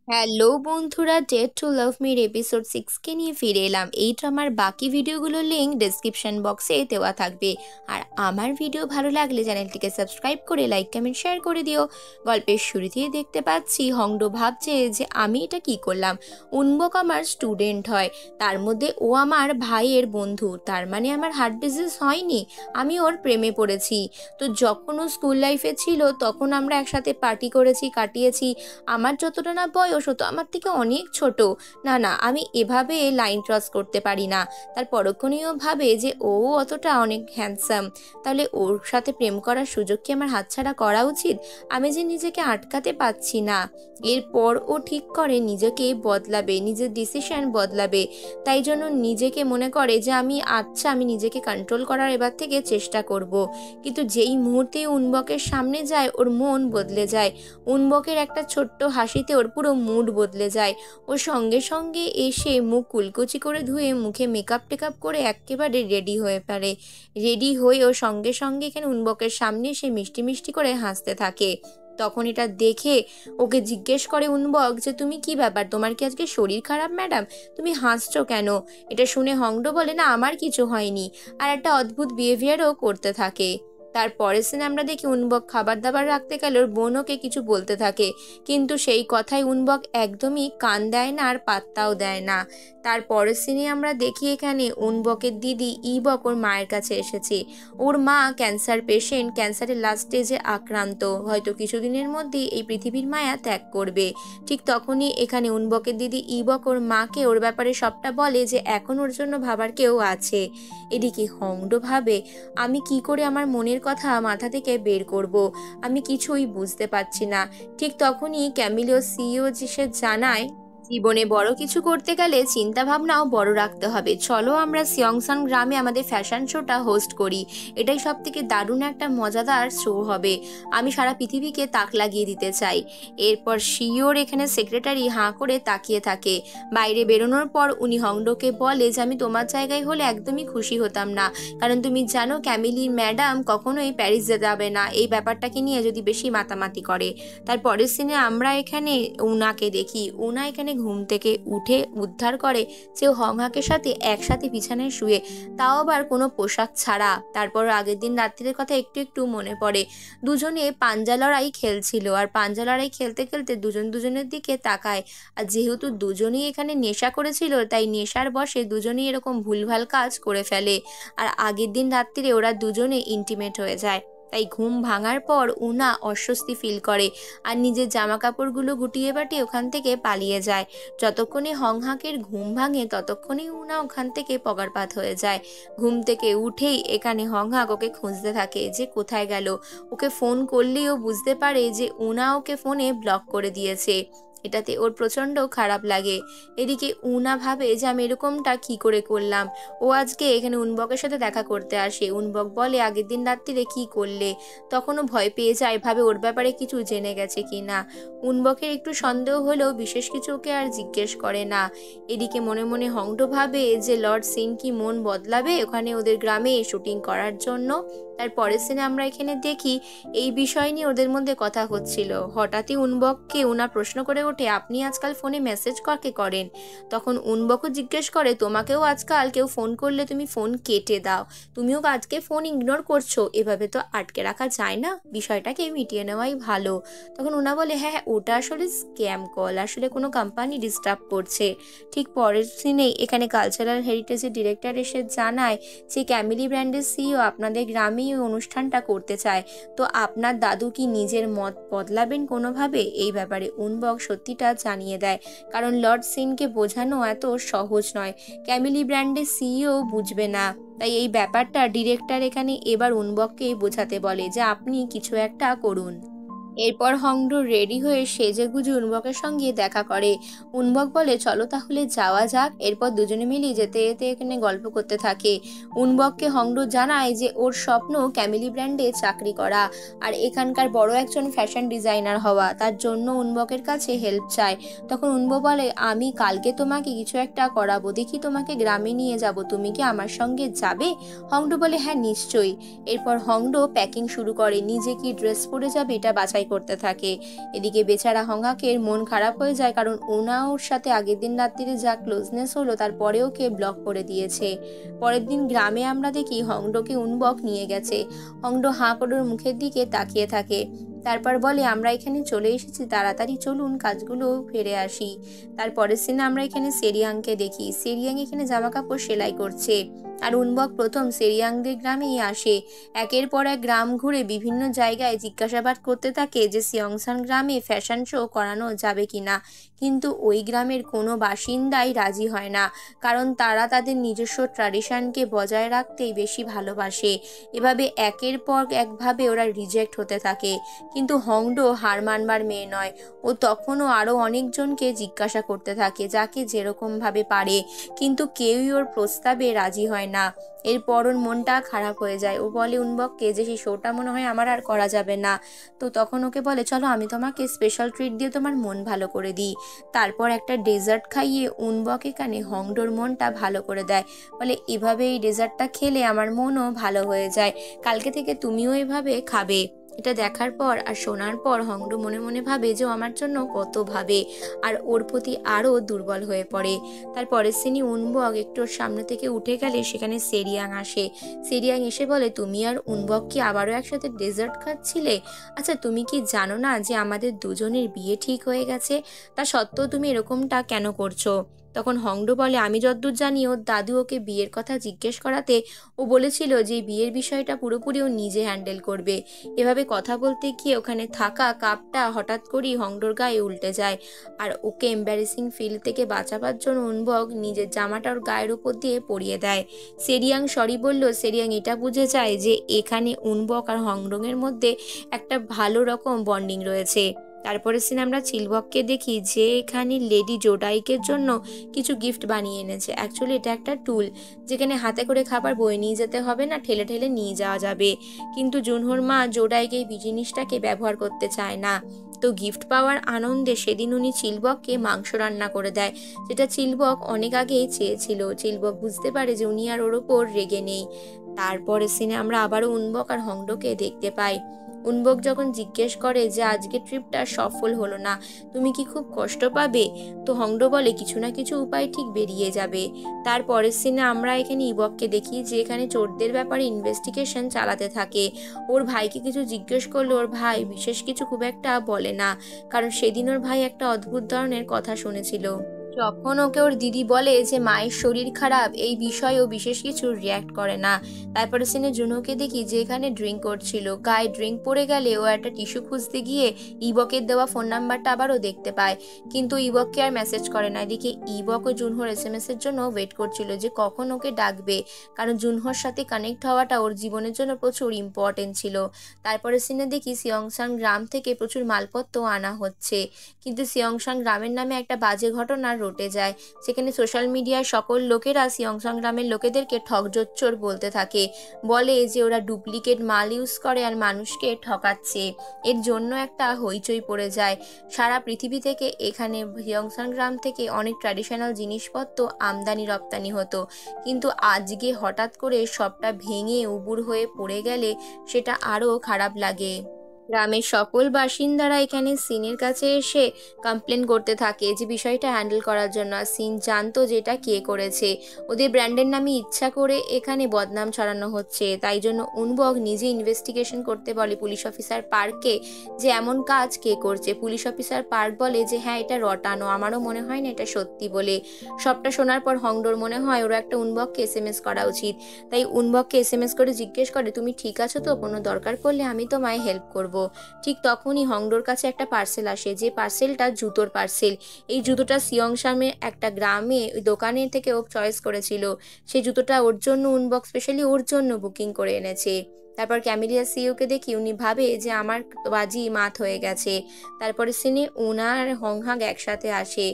Hello বন্ধুরা, date two লাভ Mir episode 6 নিয়ে ফিরে এলাম। এই ড্রামার বাকি ভিডিওগুলোর লিঙ্ক ডেসক্রিপশন বক্সে দেওয়া থাকবে। আর আমার ভিডিও ভালো লাগলে চ্যানেলটিকে সাবস্ক্রাইব করে লাইক কমেন্ট শেয়ার করে দিও। গল্পের শুরুতেই দেখতে পাচ্ছি হংডো ভাবছে যে আমি এটা কি করলাম। উনবক আমার স্টুডেন্ট হয়, তার মধ্যে ও আমার ভাইয়ের বন্ধু, তার মানে আমার হার্ট ডিজিজ হয়নি, আমি ওর প্রেমে পড়েছি। তো যখন ও স্কুল লাইফে ছিল তখন আমরা একসাথে পার্টি করেছি, কাটিয়েছি। আমার যতটা না বয়স, ও তো আমার থেকে অনেক ছোট। না না, আমি এভাবে লাইন ক্রস করতে পারি না। তার পরক্ষণেও ভাবে যে ও অতটা অনেক হ্যান্ডসাম, তাহলে ওর সাথে প্রেম করার সুযোগ কি আমার হাতছাড়া করা উচিত? আমি যে নিজেকে আটকাতে পারছি না। এরপর ও ঠিক করে নিজেকে বদলাবে, নিজের ডিসিশন বদলাবে। তাই জন্য নিজেকে মনে করে যে আমি নিজেকে কন্ট্রোল করার এবার থেকে চেষ্টা করব। কিন্তু যেই মুহূর্তে উনবকের সামনে যায় ওর মন বদলে যায়। উনবকের একটা ছোট্ট হাসিতে ওর পুরো মুড বদলে যায়। ও সঙ্গে সঙ্গে এসে মুখ কুলকুচি করে ধুয়ে মুখে মেকআপ টেকআপ করে একেবারে রেডি হয়ে পড়ে। রেডি হয়ে ও সঙ্গে সঙ্গে এখানে উনবকের সামনে সে মিষ্টি মিষ্টি করে হাসতে থাকে। তখন এটা দেখে ওকে জিজ্ঞেস করে উনবক যে তুমি কি ব্যাপার, তোমার কি আজকে শরীর খারাপ ম্যাডাম? তুমি হাসছো কেন? এটা শুনে হংডো বলে না, আমার কিছু হয়নি। আর একটা অদ্ভুত বিহেভিয়ারও করতে থাকে। তারপরের সিনে আমরা দেখি উনবক খাবার দাবার রাখতে গেলে ওর বোন ওকে কিছু বলতে থাকে, কিন্তু সেই কথায় উনবক একদমই কান দেয় না আর পাত্তাও দেয় না। তারপরের সিনে আমরা দেখি এখানে উনবকের দিদি ইবক ওর মায়ের কাছে এসেছে। ওর মা ক্যান্সার পেশেন্ট, ক্যান্সারের লাস্ট স্টেজে আক্রান্ত, হয়তো কিছুদিনের মধ্যেই এই পৃথিবীর মায়া ত্যাগ করবে। ঠিক তখনই এখানে উনবকের দিদি ইবক ওর মাকে ওর ব্যাপারে সবটা বলে যে এখন ওর জন্য ভাবার কেউ আছে। এদিকে হংডো ভাবে আমি কি করে আমার মনের কথা মাথা থেকে বের করব, আমি কিছুই বুঝতে পারছি না। ঠিক তখনই ক্যামিলিও সিইও সে জানায় জীবনে বড় কিছু করতে গেলে চিন্তা ভাবনাও বড় রাখতে হবে, চলো আমরা সিয়ংসান গ্রামে আমাদের ফ্যাশন শোটা হোস্ট করি। এটাই সব থেকে দারুণ একটা মজাদার শো হবে, আমি সারা পৃথিবীকে তাক লাগিয়ে দিতে চাই। এরপর সিইওর এখানে সেক্রেটারি হাঁ করে তাকিয়ে থাকে। বাইরে বেরোনোর পর উনি হংডোকে বলে যে আমি তোমার জায়গায় হলে একদমই খুশি হতাম না, কারণ তুমি জানো ক্যামিলি ম্যাডাম কখনোই প্যারিস যাবে না এই ব্যাপারটাকে নিয়ে যদি বেশি মাতামাতি করে। তার পরের সিনে আমরা এখানে উনাকে দেখি। উনা এখানে ঘুম থেকে উঠে উদ্ধার করে যে হংহাকের সাথে একসাথে বিছানায় শুয়ে, তাও আবার কোনো পোশাক ছাড়া। তারপর আগের দিন রাত্রির কথা একটু একটু মনে পড়ে। দুজনে পাঞ্জা লড়াই খেলছিল, আর পাঞ্জা লড়াই খেলতে খেলতে দুজন দুজনের দিকে তাকায়। আর যেহেতু দুজনেই এখানে নেশা করেছিল, তাই নেশার বশে দুজনেই এরকম ভুলভাল কাজ করে ফেলে। আর আগের দিন রাত্রিরে ওরা দুজনে ইন্টিমেট হয়ে যায়। তাই ঘুম ভাঙার পর উনা অস্বস্তি ফিল করে আর নিজের জামা কাপড়গুলো গুটিয়ে বাটিয়ে ওখান থেকে পালিয়ে যায়। যতক্ষণে হংহাকের ঘুম ভাঙে ততক্ষণেই উনা ওখান থেকে পগারপাত হয়ে যায়। ঘুম থেকে উঠেই এখানে হংহাক ওকে খুঁজতে থাকে যে কোথায় গেল। ওকে ফোন করলেও বুঝতে পারে যে উনা ওকে ফোনে ব্লক করে দিয়েছে। এটাতে ওর প্রচণ্ড খারাপ লাগে। এদিকে উনা ভাবে যে আমি এরকমটা কি করে করলাম। ও আজকে এখানে উনবকের সাথে দেখা করতে আসে। উনবক বলে আগের দিন রাত্রিরে কি করলে? তখনও ভয় পেয়ে যায়, ভাবে ওর ব্যাপারে কিছু জেনে গেছে কি না। উনবকের একটু সন্দেহ হলেও বিশেষ কিছু ওকে আর জিজ্ঞেস করে না। এদিকে মনে মনে হংডো ভাবে যে লর্ড সিন কি মন বদলাবে ওখানে ওদের গ্রামে শুটিং করার জন্য। তার পরের সিনে আমরা এখানে দেখি এই বিষয় নিয়ে ওদের মধ্যে কথা হচ্ছিল। হঠাৎই উনবককে উনা প্রশ্ন করে ওঠে আপনি আজকাল ফোনে মেসেজ কাকে করেন? তখন উনবকও জিজ্ঞেস করে তোমাকেও আজকাল কেউ ফোন করলে তুমি ফোন কেটে দাও, তুমিও আজকে ফোন ইগনোর করছো, এভাবে তো আটকে রাখা যায় না, বিষয়টাকে মিটিয়ে নেওয়াই ভালো। তখন উনা বলে হ্যাঁ হ্যাঁ, ওটা আসলে স্ক্যাম কল, আসলে কোনো কোম্পানি ডিস্টার্ব করছে। ঠিক পরের সিনেই এখানে কালচারাল হেরিটেজের ডিরেক্টর এসে জানায় যে ক্যামিলি ব্র্যান্ডের সিইও আপনাদের গ্রামেই ওই অনুষ্ঠানটা করতে চায়। তো আপনার দাদু কি নিজের মত বদলাবেন কোনোভাবে? এই ব্যাপারে উনবক সত্যিটা জানিয়ে দেয়, কারণ লর্ড সিনকে বোঝানো এত সহজ নয়, ক্যামিলি ব্র্যান্ডের সিইও বুঝবে না। তাই এই ব্যাপারটা ডিরেক্টর এখানে এবার উনবককে বোঝাতে বলে যে আপনি কিছু একটা করুন। এরপর হংডো রেডি হয়ে সেজেগুজে উনবকের সঙ্গে দেখা করে। উনবক বলে চলো তাহলে যাওয়া যাক। এরপর দুজনে মিলে যেতে যেতে এখানে গল্প করতে থাকে। উনবককে হংডো জানায় যে ওর স্বপ্ন ক্যামিলি ব্র্যান্ডে চাকরি করা আর এখানকার বড় একজন ফ্যাশন ডিজাইনার হওয়া, তার জন্য উনবকের কাছে হেল্প চায়। তখন উনবক বলে আমি কালকে তোমাকে কিছু একটা করাবো, দেখি তোমাকে গ্রামে নিয়ে যাব, তুমি কি আমার সঙ্গে যাবে? হংডো বলে হ্যাঁ নিশ্চয়ই। এরপর হংডো প্যাকিং শুরু করে, নিজে কি ড্রেস পরে যাবে এটা বাছাই সেলাই করতে থাকে। এদিকে বেচারা হংহাকের মন খারাপ হয়ে যায়, কারণ উনা ওর সাথে আগের দিন রাত্রিরে যা ক্লোজনেস হলো তারপরে ওকে ব্লক করে দিয়েছে। পরের দিন গ্রামে আমরা দেখি হংডোকে উনবক নিয়ে গেছে। হংডো হাঁ করে ওর মুখের দিকে তাকিয়ে থাকে। তারপর বলে, আমরা এখানে চলে এসেছি, তাড়াতাড়ি চলুন কাজগুলো ফেরে আসি। তারপরের সিনে আমরা এখানে সেরিয়াংকে দেখি। সেরিয়াং এখানে জামা কাপড় সেলাই করছে। আর উনবক প্রথম সেরিয়াংদের গ্রামেই আসে। একের পর এক গ্রাম ঘুরে বিভিন্ন জায়গায় জিজ্ঞাসাবাদ করতে থাকে যে সিয়ংসান গ্রামে ফ্যাশন শো করানো যাবে কিনা, কিন্তু ওই গ্রামের কোনো বাসিন্দাই রাজি হয় না, কারণ তারা তাদের নিজস্ব ট্র্যাডিশনকে বজায় রাখতেই বেশি ভালোবাসে। এভাবে একের পর একভাবে ওরা রিজেক্ট হতে থাকে। কিন্তু হংডো হার মানবার মেয়ে নয়। ও তখনও আরও অনেকজনকে জিজ্ঞাসা করতে থাকে, যাকে যেরকমভাবে পারে, কিন্তু কেউই ওর প্রস্তাবে রাজি হয় না। এরপর ওর মনটা খারাপ হয়ে যায়। ও বলে উনবককে যে সেই শোটা মনে হয় আমার আর করা যাবে না। তো তখন ওকে বলে, চলো আমি তোমাকে স্পেশাল ট্রিট দিয়ে তোমার মন ভালো করে দিই। তারপর একটা ডেজার্ট খাইয়ে উনবক এখানে হংডোর মনটা ভালো করে দেয়। বলে, এভাবে এই ডেজার্টটা খেলে আমার মনও ভালো হয়ে যায়, কালকে থেকে তুমিও এভাবে খাবে। এটা দেখার পর আর শোনার পর হংডো মনে মনে ভাবে যে ও আমার জন্য কত ভাবে, আর ওর প্রতি আরও দুর্বল হয়ে পড়ে। তারপরের সিনে উনবক একটু ওর সামনে থেকে উঠে গেলে সেখানে সেরিয়াং আসে। সেরিয়াং এসে বলে, তুমি আর উনবক কি আবারও একসাথে ডেজার্ট খাচ্ছিলে? আচ্ছা, তুমি কি জানো না যে আমাদের দুজনের বিয়ে ঠিক হয়ে গেছে? তা সত্ত্বেও তুমি এরকমটা কেন করছো? তখন হংডো বলে, আমি যতদূর জানি ওর দাদু ওকে বিয়ের কথা জিজ্ঞেস করাতে ও বলেছিল যে বিয়ের বিষয়টা পুরোপুরি ও নিজে হ্যান্ডেল করবে। এভাবে কথা বলতে গিয়ে ওখানে থাকা কাপটা হঠাৎ করেই হংডোর গায়ে উল্টে যায়, আর ওকে এম্বারেসিং ফিল থেকে বাঁচাবার জন্য উনবক নিজের জামাটা ওর গায়ের উপর দিয়ে পরিয়ে দেয়। সেরিয়াং সরি বলল। সেরিয়াং এটা বুঝে যায় যে এখানে উনবক আর হংডোংয়ের মধ্যে একটা ভালো রকম বন্ডিং রয়েছে। তারপরে সিনে আমরা চিলবককে দেখি যে এখানে লেডি জোডাইকের জন্য কিছু গিফট বানিয়ে এনেছে। অ্যাকচুয়ালি এটা একটা টুল, যেখানে হাতে করে খাবার বয়ে নিয়ে যেতে হবে না, ঠেলে ঠেলে নিয়ে যাওয়া যাবে। কিন্তু জুনহোর মা জোডাইকে এই জিনিসটাকে ব্যবহার করতে চায় না। তো গিফট পাওয়ার আনন্দে সেদিন উনি চিলবককে মাংস রান্না করে দেয়, যেটা চিলবক অনেক আগেই চেয়েছিল। চিলবক বুঝতে পারে যে উনি আর ওর ওপর রেগে নেই। তারপরে সিনে আমরা আবারও উনবক আর হংডোকে দেখতে পাই। উনবক যখন জিজ্ঞেস করে যে আজকে ট্রিপটা সফল হলো না, তুমি কি খুব কষ্ট পাবে? তো হংডো বলে, কিছু না কিছু উপায় ঠিক বেরিয়ে যাবে। তারপরের সিনে আমরা এখানে ইবককে দেখি যে এখানে চোরদের ব্যাপারে ইনভেস্টিগেশন চালাতে থাকে। ওর ভাইকে কিছু জিজ্ঞেস করলে ওর ভাই বিশেষ কিছু খুব একটা বলে না, কারণ সেদিন ওর ভাই একটা অদ্ভুত ধরনের কথা শুনেছিল। যখন ওকে ওর দিদি বলে যে মায়ের শরীর খারাপ, এই বিষয়ে ও বিশেষ কিছু রিয়্যাক্ট করে না। তারপরে সিনে জুনোকে দেখি যে এখানে ড্রিঙ্ক করছিল। গায়ে ড্রিঙ্ক পড়ে গেলে ও একটা টিস্যু খুঁজতে গিয়ে ইবকের দেওয়া ফোন নাম্বারটা আবারও দেখতে পায়, কিন্তু ইবককে আর মেসেজ করে না। এদিকে ইবক ও জুনহোর SMS এর জন্য ওয়েট করছিল যে কখন ওকে ডাকবে, কারণ জুনহোর সাথে কানেক্ট হওয়াটা ওর জীবনের জন্য প্রচুর ইম্পর্টেন্ট ছিল। তারপরে সিনে দেখি সিয়ংসাং গ্রাম থেকে প্রচুর মালপত্র আনা হচ্ছে, কিন্তু সিয়ংসাং গ্রামের নামে একটা বাজে ঘটনা রটে যায়। সেখানে সোশ্যাল মিডিয়ায় সকল লোকেরা সিয়ংসাং গ্রামের লোকেদেরকে ঠকজোচ্চোর বলতে থাকে, বলে যে ওরা ডুপ্লিকেট মাল ইউজ করে আর মানুষকে ঠকাচ্ছে। এর জন্য একটা হইচই পড়ে যায় সারা পৃথিবী থেকে। এখানে সিয়ংসাং গ্রাম থেকে অনেক ট্র্যাডিশনাল জিনিসপত্র আমদানি রপ্তানি হতো, কিন্তু আজকে হঠাৎ করে সবটা ভেঙে উবুর হয়ে পড়ে গেলে সেটা আরও খারাপ লাগে। গ্রামের সকল বাসিন্দারা এখানে সিনের কাছে এসে কমপ্লেন করতে থাকে যে বিষয়টা হ্যান্ডেল করার জন্য। আর সিন জানতো যে এটা কে করেছে। ওদের ব্র্যান্ডের নামে ইচ্ছা করে এখানে বদনাম ছড়ানো হচ্ছে, তাই জন্য উনবক নিজে ইনভেস্টিগেশন করতে বলে পুলিশ অফিসার পার্ককে যে এমন কাজ কে করছে। পুলিশ অফিসার পার্ক বলে যে হ্যাঁ, এটা রটানো, আমারও মনে হয় না এটা সত্যি বলে। সবটা শোনার পর হংডোর মনে হয় ওরা একটা উনবককে SMS করা উচিত। তাই উনবককে SMS করে জিজ্ঞেস করে, তুমি ঠিক আছো তো? কোনো দরকার পড়লে আমি তোমায় হেল্প করব। ঠিক তখনই হংডোর কাছে একটা পার্সেল আসে, যে পার্সেলটা জুতোর পার্সেল। এই জুতোটা সিয়ংসামে একটা গ্রামে ওই দোকানের থেকে ও চয়েস করেছিল। সেই জুতোটা ওর জন্য উনবক স্পেশালি ওর জন্য বুকিং করে এনেছে। তারপর ক্যামেলিয়া সিওকে দেখি উনি ভাবে যে আমার বাজি মাত হয়ে গেছে। তারপরে সিনে উনা আর হংহাক একসাথে আসে।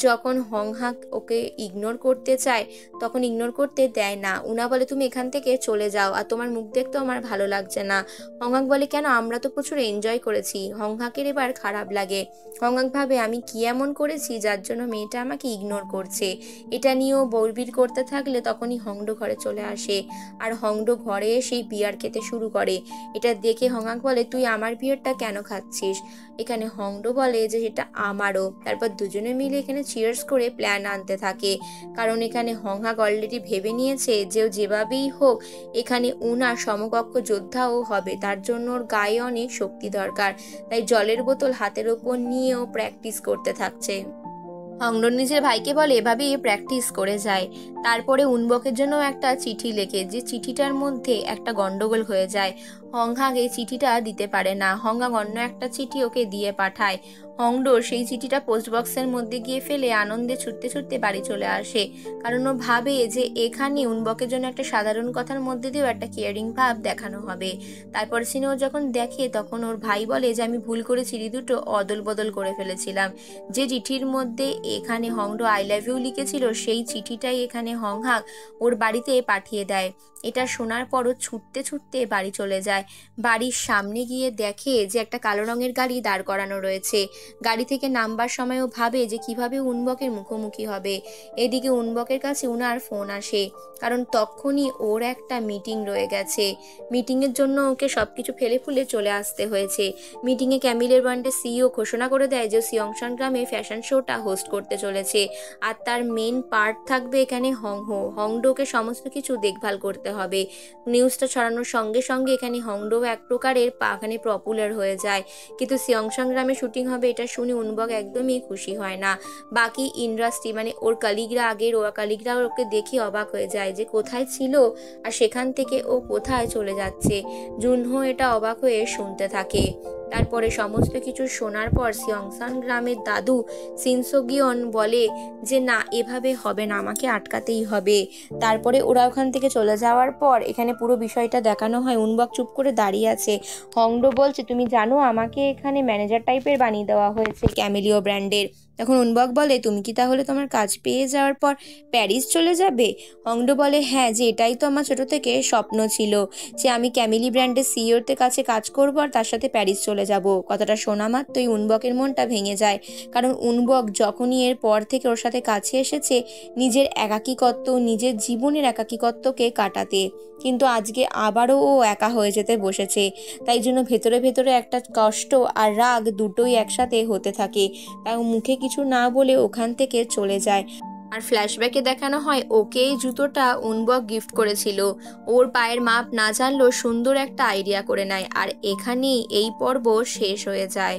যখন হংহাক ওকে ইগনোর করতে চায় তখন ইগনোর করতে দেয় না। উনা বলে, তুমি এখান থেকে চলে যাও, আর তোমার মুখ দেখতেও আমার ভালো লাগছে না। হংহাক বলে, কেন? আমরা তো প্রচুর এনজয় করেছি। হংহাকের এবার খারাপ লাগে। হংহাক ভাবে, আমি কি এমন করেছি যার জন্য মেয়েটা আমাকে ইগনোর করছে? এটা নিয়েও বলবির করতে থাকলে তখনই হংডো ঘরে চলে আসে। আর হংডো ঘরে এসেই বিয়ার খেতে শুরু করে। এটা দেখে হংহাক বলে, তুই আমার বিয়ারটা কেন খাচ্ছিস? এখানে হংডো বলে যে এটা আমারও। তারপর দুজনে মিলে এখানে চিয়ার্স করে প্ল্যান আনতে থাকে, কারণ এখানে হংহাক অলরেডি ভেবে নিয়েছে যে যেভাবেই হোক এখানে উনার সমকক্ষ যোদ্ধাও হবে, তার জন্য ওর গায়ে অনেক শক্তি দরকার। তাই জলের বোতল হাতের ওপর নিয়েও প্র্যাকটিস করতে থাকছে। হংডো নিজের ভাইকে বলে এভাবেই প্র্যাকটিস করে যায়। তারপরে উনবকের জন্য একটা চিঠি লেখে, যে চিঠিটার মধ্যে একটা গন্ডগোল হয়ে যায়। হংহাক এই চিঠিটা দিতে পারে না, হংহাক অন্য একটা চিঠি ওকে দিয়ে পাঠায়। হংডো সেই চিঠিটা পোস্ট বক্সের মধ্যে গিয়ে ফেলে আনন্দে ছুটতে ছুটতে বাড়ি চলে আসে, কারণ ও ভাবে যে এখানে উনবকের জন্য একটা সাধারণ কথার মধ্যে দিয়েও একটা কেয়ারিং ভাব দেখানো হবে। তারপর সিনে ও যখন দেখে তখন ওর ভাই বলে যে আমি ভুল করে চিঠি দুটো অদল বদল করে ফেলেছিলাম। যে চিঠির মধ্যে এখানে হংডো আই লাভ ইউ লিখেছিল সেই চিঠিটাই এখানে হংহাক ওর বাড়িতে পাঠিয়ে দেয়। এটা শোনার পরও ছুটতে ছুটতে বাড়ি চলে যায়। বাড়ির সামনে গিয়ে দেখে যে একটা কালো রঙের গাড়ি দাঁড় করানো রয়েছে। গাড়ি থেকে নামবার সময়ও ভাবে যে কিভাবে উনবকের মুখোমুখি হবে। এদিকে উনবকের কাছে উনার ফোন আসে, কারণ তখনই ওর একটা মিটিং রয়ে গেছে। মিটিংয়ের জন্য ওকে সবকিছু ফেলে ফুলে চলে আসতে হয়েছে। মিটিংয়ে ক্যামিলের ব্র্যান্ডের সিইও ঘোষণা করে দেয় যে সিয়ংশন গ্রামে ফ্যাশন শোটা হোস্ট করতে চলেছে, আর তার মেন পার্ট থাকবে এখানে হংডোকে সমস্ত কিছু দেখভাল করতে হবে। নিউজটা ছড়ানোর সঙ্গে সঙ্গে এখানে হংডো এক প্রকারের এখানে পপুলার হয়ে যায়। কিন্তু সিয়ংশন গ্রামে শুটিং হবে এটা শুনে উনবক একদমই খুশি হয় না। বাকি ইন্ডাস্ট্রি মানে ওর কালিগরা ওকে দেখে অবাক হয়ে যায় যে কোথায় ছিল আর সেখান থেকে ও কোথায় চলে যাচ্ছে। জুনহো এটা অবাক হয়ে শুনতে থাকে। তারপরে সমস্ত কিছু শোনার পর সিয়ংশন গ্রামের দাদু সিনসোগিয়ন বলে যে না, এভাবে হবে না, আমাকে আটকাতেই হবে। তারপরে ওরা ওখান থেকে চলে যাওয়ার পর এখানে পুরো বিষয়টা দেখানো হয়। উনবক চুপ করে দাঁড়িয়ে আছে। হংডো বলছে তুমি জানো আমাকে এখানে ম্যানেজার টাইপের বানিয়ে দেওয়া হয়েছে ক্যামেলিও ব্র্যান্ডের। তখন উনবক বলে তুমি কি তাহলে তোমার কাজ পেয়ে যাওয়ার পর প্যারিস চলে যাবে? হংডো বলে হ্যাঁ, যে এটাই তো আমার ছোট থেকে স্বপ্ন ছিল, যে আমি ক্যামেলি ব্র্যান্ডের সিইওর কাছে কাজ করবো আর তার সাথে প্যারিস চলে যাব। কথাটা শোনা মাত্রই উনবকের মনটা ভেঙে যায়, কারণ উনবক যখনই এর পর থেকে ওর সাথে কাছে এসেছে নিজের একাকিত্ব, নিজের জীবনের একাকিত্বকে কাটাতে, কিন্তু আজকে আবারও ও একা হয়ে যেতে বসেছে। তাই জন্য ভেতরে ভেতরে একটা কষ্ট আর রাগ দুটোই একসাথে হতে থাকে। তাই মুখে কিছু না বলে ওখান থেকে চলে যায়। আর ফ্ল্যাশব্যাকে দেখানো হয় ওকে এই জুতোটা উনবক গিফট করেছিল। ওর পায়ের মাপ না জানলেও সুন্দর একটা আইডিয়া করে নেয়, আর এখানেই এই পর্ব শেষ হয়ে যায়।